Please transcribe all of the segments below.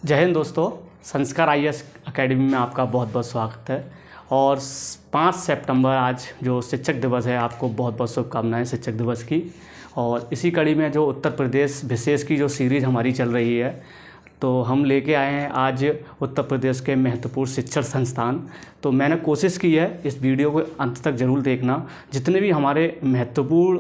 जय हिंद दोस्तों। संस्कार आईएएस एकेडमी में आपका बहुत बहुत स्वागत है। और 5 सितंबर आज जो शिक्षक दिवस है, आपको बहुत बहुत शुभकामनाएं शिक्षक दिवस की। और इसी कड़ी में जो उत्तर प्रदेश विशेष की जो सीरीज़ हमारी चल रही है, तो हम लेके आए हैं आज उत्तर प्रदेश के महत्वपूर्ण शिक्षण संस्थान। तो मैंने कोशिश की है इस वीडियो को अंत तक ज़रूर देखना। जितने भी हमारे महत्वपूर्ण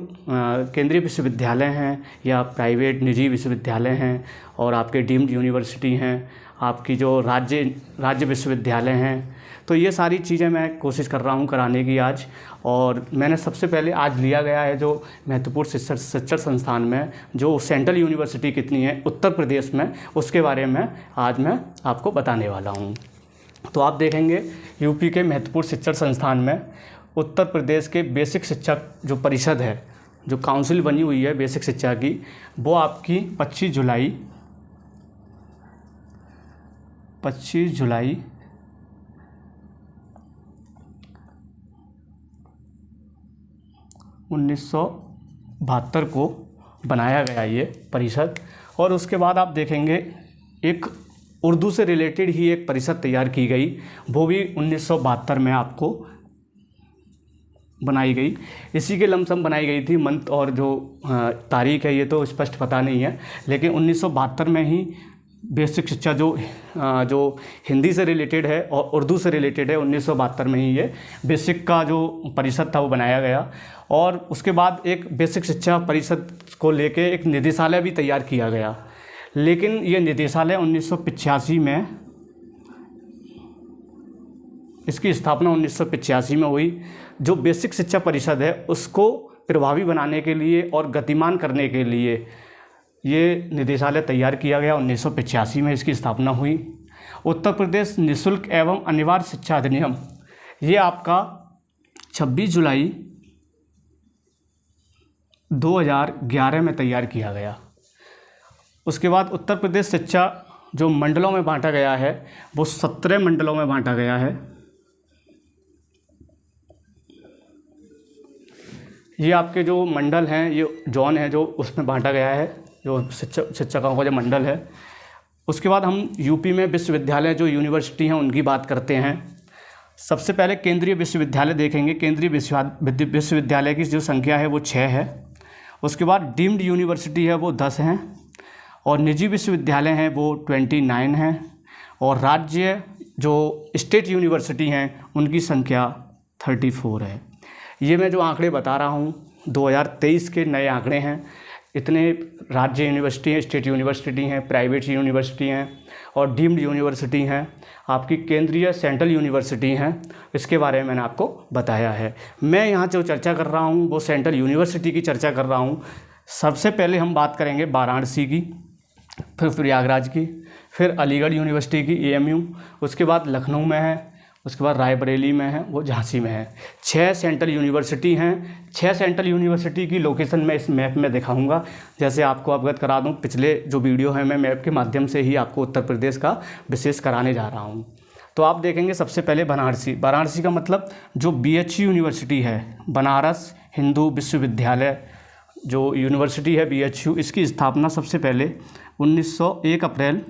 केंद्रीय विश्वविद्यालय हैं या प्राइवेट निजी विश्वविद्यालय हैं और आपके डीम्ड यूनिवर्सिटी हैं, आपकी जो राज्य विश्वविद्यालय हैं, तो ये सारी चीज़ें मैं कोशिश कर रहा हूँ कराने की आज। और मैंने सबसे पहले आज लिया गया है जो महत्वपूर्ण शिक्षण संस्थान में जो सेंट्रल यूनिवर्सिटी कितनी है उत्तर प्रदेश में, उसके बारे में आज मैं आपको बताने वाला हूँ। तो आप देखेंगे यूपी के महत्वपूर्ण शिक्षण संस्थान में उत्तर प्रदेश के बेसिक शिक्षा जो परिषद है, जो काउंसिल बनी हुई है बेसिक शिक्षा की, वो आपकी 25 जुलाई 1972 को बनाया गया ये परिषद। और उसके बाद आप देखेंगे एक उर्दू से रिलेटेड ही एक परिषद तैयार की गई, वो भी 1972 में आपको बनाई गई। इसी के लमसम बनाई गई थी। मंथ और जो तारीख है ये तो स्पष्ट पता नहीं है, लेकिन 1972 में ही बेसिक शिक्षा जो हिंदी से रिलेटेड है और उर्दू से रिलेटेड है, 1972 में ही ये बेसिक का जो परिषद था वो बनाया गया। और उसके बाद एक बेसिक शिक्षा परिषद को लेके एक निदेशालय भी तैयार किया गया, लेकिन ये निदेशालय 1985 में, इसकी स्थापना 1985 में हुई। जो बेसिक शिक्षा परिषद है उसको प्रभावी बनाने के लिए और गतिमान करने के लिए ये निदेशालय तैयार किया गया। 1985 में इसकी स्थापना हुई। उत्तर प्रदेश निःशुल्क एवं अनिवार्य शिक्षा अधिनियम, ये आपका 26 जुलाई 2011 में तैयार किया गया। उसके बाद उत्तर प्रदेश शिक्षा जो मंडलों में बांटा गया है वो 17 मंडलों में बांटा गया है। ये आपके जो मंडल हैं, ये जोन है जो उसमें बांटा गया है, जो शिक्षकों का जो मंडल है। उसके बाद हम यूपी में विश्वविद्यालय जो यूनिवर्सिटी हैं उनकी बात करते हैं। सबसे पहले केंद्रीय विश्वविद्यालय देखेंगे। केंद्रीय विश्वविद्यालय की जो संख्या है वो 6 है। उसके बाद डीम्ड यूनिवर्सिटी है वो 10 हैं, और निजी विश्वविद्यालय हैं वो 29 हैं, और राज्य जो स्टेट यूनिवर्सिटी हैं उनकी संख्या 34 है। ये मैं जो आंकड़े बता रहा हूँ 2023 के नए आंकड़े हैं। इतने राज्य यूनिवर्सिटी हैं, स्टेट यूनिवर्सिटी हैं, प्राइवेट यूनिवर्सिटी हैं और डीम्ड यूनिवर्सिटी हैं, आपकी केंद्रीय सेंट्रल यूनिवर्सिटी हैं। इसके बारे में मैंने आपको बताया है। मैं यहाँ जो चर्चा कर रहा हूँ वो सेंट्रल यूनिवर्सिटी की चर्चा कर रहा हूँ। सबसे पहले हम बात करेंगे वाराणसी की, फिर प्रयागराज की, फिर अलीगढ़ यूनिवर्सिटी की AMU, उसके बाद लखनऊ में है, उसके बाद रायबरेली में है, वो झांसी में है। 6 सेंट्रल यूनिवर्सिटी हैं। 6 सेंट्रल यूनिवर्सिटी की लोकेशन मैं इस मैप में दिखाऊंगा। जैसे आपको अवगत करा दूं, पिछले जो वीडियो है मैं मैप के माध्यम से ही आपको उत्तर प्रदेश का विशेष कराने जा रहा हूं। तो आप देखेंगे सबसे पहले वाराणसी। वाराणसी का मतलब जो BHU यूनिवर्सिटी है, बनारस हिंदू विश्वविद्यालय जो यूनिवर्सिटी है BHU, इसकी स्थापना सबसे पहले 1 अप्रैल,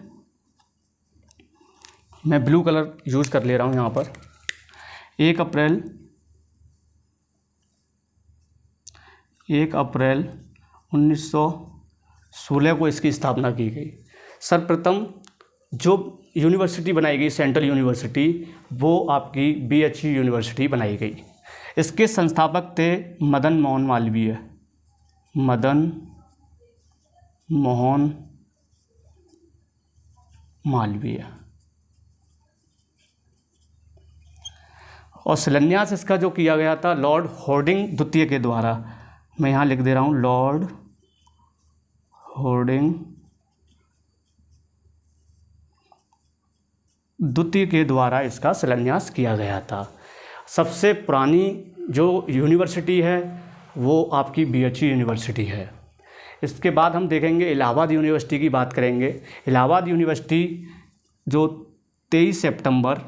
मैं ब्लू कलर यूज़ कर ले रहा हूँ यहाँ पर, 1 अप्रैल 1916 को इसकी स्थापना की गई। सर्वप्रथम जो यूनिवर्सिटी बनाई गई सेंट्रल यूनिवर्सिटी, वो आपकी BHU यूनिवर्सिटी बनाई गई। इसके संस्थापक थे मदन मोहन मालवीय। मदन मोहन मालवीय। और शिलान्यास इसका जो किया गया था लॉर्ड हॉर्डिंग द्वितीय के द्वारा। मैं यहाँ लिख दे रहा हूँ, लॉर्ड हॉर्डिंग द्वितीय के द्वारा इसका शिलान्यास किया गया था। सबसे पुरानी जो यूनिवर्सिटी है वो आपकी BHU यूनिवर्सिटी है। इसके बाद हम देखेंगे इलाहाबाद यूनिवर्सिटी की बात करेंगे। इलाहाबाद यूनिवर्सिटी जो 23 सितंबर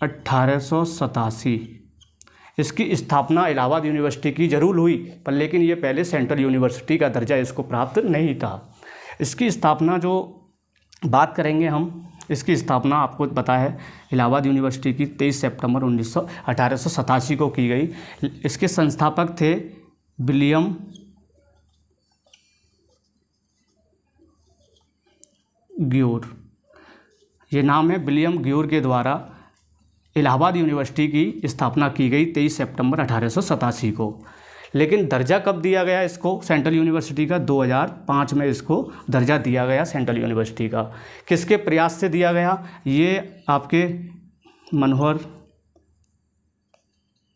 1887 इसकी स्थापना इलाहाबाद यूनिवर्सिटी की ज़रूर हुई, पर लेकिन ये पहले सेंट्रल यूनिवर्सिटी का दर्जा इसको प्राप्त नहीं था। इसकी स्थापना जो बात करेंगे हम, इसकी स्थापना आपको पता है इलाहाबाद यूनिवर्सिटी की 23 सितंबर 1887 को की गई। इसके संस्थापक थे विलियम ग्योर, ये नाम है। विलियम ग्योर के द्वारा इलाहाबाद यूनिवर्सिटी की स्थापना की गई 23 सितंबर 1887 को। लेकिन दर्जा कब दिया गया इसको सेंट्रल यूनिवर्सिटी का? 2005 में इसको दर्जा दिया गया सेंट्रल यूनिवर्सिटी का। किसके प्रयास से दिया गया? ये आपके मनोहर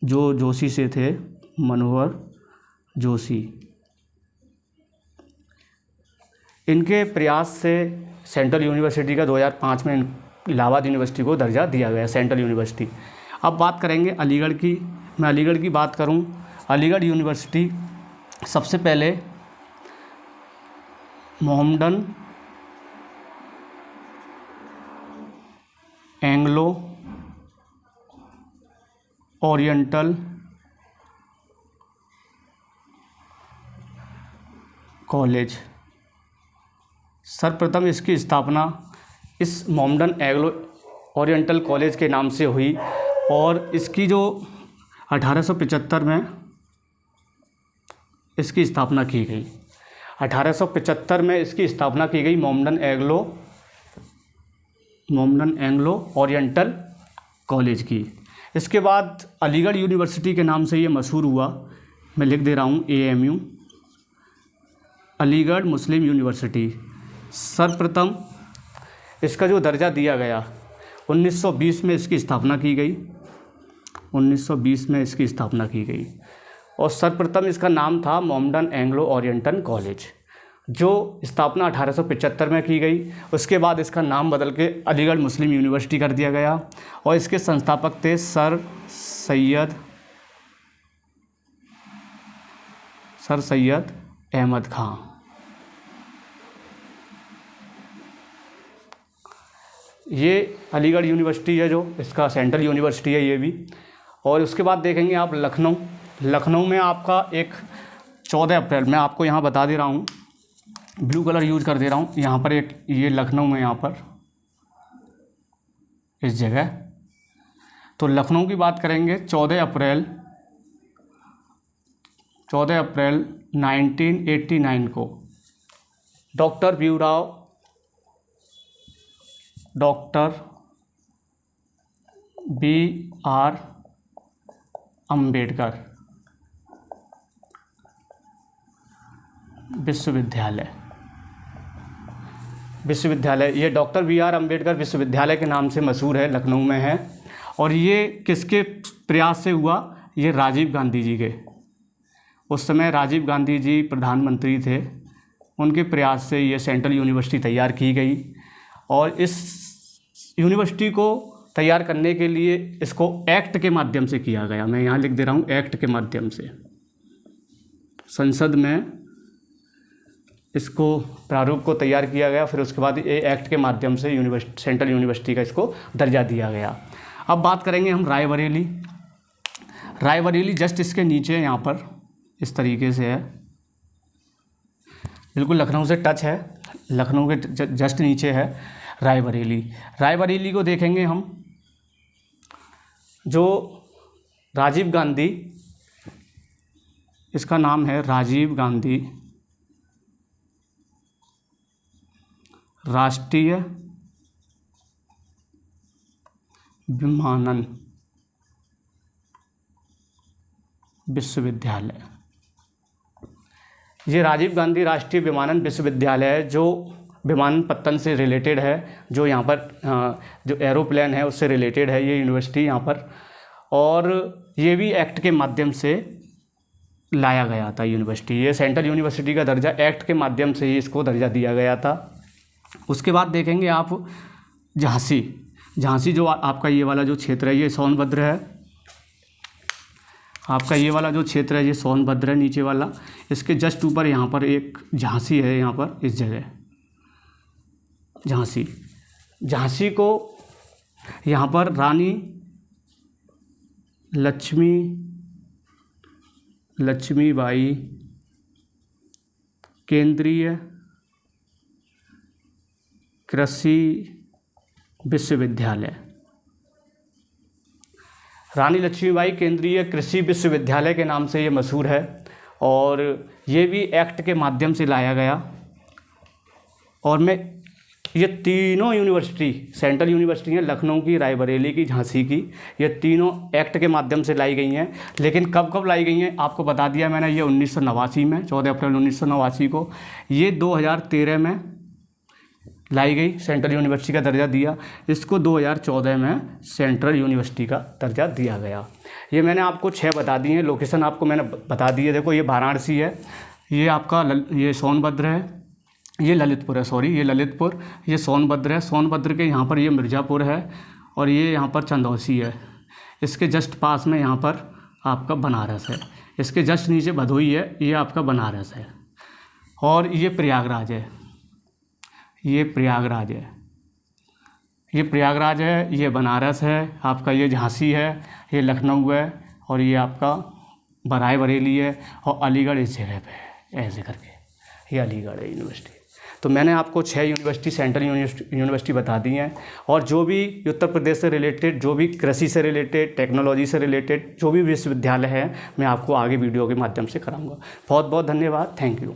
जोशी से थे, मनोहर जोशी। इनके प्रयास से सेंट्रल यूनिवर्सिटी का 2005 में इलाहाबाद यूनिवर्सिटी को दर्जा दिया गया सेंट्रल यूनिवर्सिटी। अब बात करेंगे अलीगढ़ की। मैं अलीगढ़ की बात करूं, अलीगढ़ यूनिवर्सिटी सबसे पहले मोहम्मडन एंग्लो ओरिएंटल कॉलेज, सर्वप्रथम इसकी स्थापना इस मोहम्मडन एंग्लो ओरिएंटल कॉलेज के नाम से हुई और इसकी जो 1875 में इसकी स्थापना की गई। 1875 में इसकी स्थापना की गई मोहम्मडन एंग्लो ओरिएंटल कॉलेज की। इसके बाद अलीगढ़ यूनिवर्सिटी के नाम से ये मशहूर हुआ। मैं लिख दे रहा हूँ AMU, अलीगढ़ मुस्लिम यूनिवर्सिटी। सर्वप्रथम इसका जो दर्जा दिया गया 1920 में इसकी स्थापना की गई, 1920 में इसकी स्थापना की गई और सर्वप्रथम इसका नाम था मोहम्मडन एंग्लो ओरिएंटल कॉलेज, जो स्थापना 1875 में की गई। उसके बाद इसका नाम बदल के अलीगढ़ मुस्लिम यूनिवर्सिटी कर दिया गया और इसके संस्थापक थे सर सैयद अहमद खां। ये अलीगढ़ यूनिवर्सिटी है, जो इसका सेंट्रल यूनिवर्सिटी है ये भी। और उसके बाद देखेंगे आप लखनऊ में आपका एक 14 अप्रैल, मैं आपको यहाँ बता दे रहा हूँ, ब्लू कलर यूज कर दे रहा हूँ यहाँ पर, एक ये लखनऊ में यहाँ पर इस जगह। तो लखनऊ की बात करेंगे 14 अप्रैल 1989 को डॉक्टर BR अम्बेडकर विश्वविद्यालय, ये डॉक्टर BR अम्बेडकर विश्वविद्यालय के नाम से मशहूर है, लखनऊ में है। और ये किसके प्रयास से हुआ? ये राजीव गांधी जी के, उस समय राजीव गांधी जी प्रधानमंत्री थे, उनके प्रयास से ये सेंट्रल यूनिवर्सिटी तैयार की गई। और इस यूनिवर्सिटी को तैयार करने के लिए इसको एक्ट के माध्यम से किया गया। मैं यहाँ लिख दे रहा हूँ एक्ट के माध्यम से, संसद में इसको प्रारूप को तैयार किया गया, फिर उसके बाद ये एक्ट के माध्यम से सेंट्रल यूनिवर्सिटी का इसको दर्जा दिया गया। अब बात करेंगे हम रायबरेली जस्ट इसके नीचे यहाँ पर इस तरीके से है, बिल्कुल लखनऊ से टच है, लखनऊ के जस्ट नीचे है रायबरेली को देखेंगे हम। जो राजीव गांधी, इसका नाम है राजीव गांधी राष्ट्रीय विमानन विश्वविद्यालय। ये राजीव गांधी राष्ट्रीय विमानन विश्वविद्यालय है, जो विमानपत्तन से रिलेटेड है, जो यहाँ पर जो एरोप्लेन है उससे रिलेटेड है ये यूनिवर्सिटी यहाँ पर। और ये भी एक्ट के माध्यम से लाया गया था यूनिवर्सिटी। ये सेंट्रल यूनिवर्सिटी का दर्जा एक्ट के माध्यम से ही इसको दर्जा दिया गया था। उसके बाद देखेंगे आप झांसी जो आपका ये वाला जो क्षेत्र है ये सोनभद्र है, आपका ये वाला जो क्षेत्र है ये सोनभद्र है नीचे वाला। इसके जस्ट ऊपर यहाँ पर एक झांसी है, यहाँ पर इस जगह झांसी को यहाँ पर रानी लक्ष्मी लक्ष्मीबाई केंद्रीय कृषि विश्वविद्यालय। रानी लक्ष्मीबाई केंद्रीय कृषि विश्वविद्यालय के नाम से ये मशहूर है और ये भी एक्ट के माध्यम से लाया गया। और मैं ये तीनों यूनिवर्सिटी सेंट्रल यूनिवर्सिटी हैं, लखनऊ की, रायबरेली की, झांसी की, ये तीनों एक्ट के माध्यम से लाई गई हैं। लेकिन कब कब लाई गई हैं आपको बता दिया मैंने, ये 1989 में, 14 अप्रैल 1989 को। ये 2013 में लाई गई, सेंट्रल यूनिवर्सिटी का दर्जा दिया। इसको 2014 में सेंट्रल यूनिवर्सिटी का दर्जा दिया गया। ये मैंने आपको 6 बता दिए हैं। लोकेशन आपको मैंने बता दी है। देखो ये वाराणसी है, ये आपका ये सोनभद्र है, ये ललितपुर है, सॉरी ये ललितपुर, ये सोनभद्र है, सोनभद्र के यहाँ पर ये मिर्ज़ापुर है और ये यहाँ पर चंदौसी है। इसके जस्ट पास में यहाँ पर आपका बनारस है, इसके जस्ट नीचे भदोही है, ये आपका बनारस है। और ये प्रयागराज है, ये प्रयागराज है, ये प्रयागराज है, ये बनारस है आपका, ये झांसी है, ये लखनऊ है और ये आपका रायबरेली है और अलीगढ़ इस जगह पे है, ऐसे करके ये अलीगढ़ है यूनिवर्सिटी। तो मैंने आपको 6 यूनिवर्सिटी सेंट्रल यूनिवर्सिटी बता दी हैं। और जो भी उत्तर प्रदेश से रिलेटेड, जो भी कृषि से रिलेटेड, टेक्नोलॉजी से रिलेटेड जो भी विश्वविद्यालय है, मैं आपको आगे वीडियो के माध्यम से कराऊंगा। बहुत बहुत धन्यवाद, थैंक यू।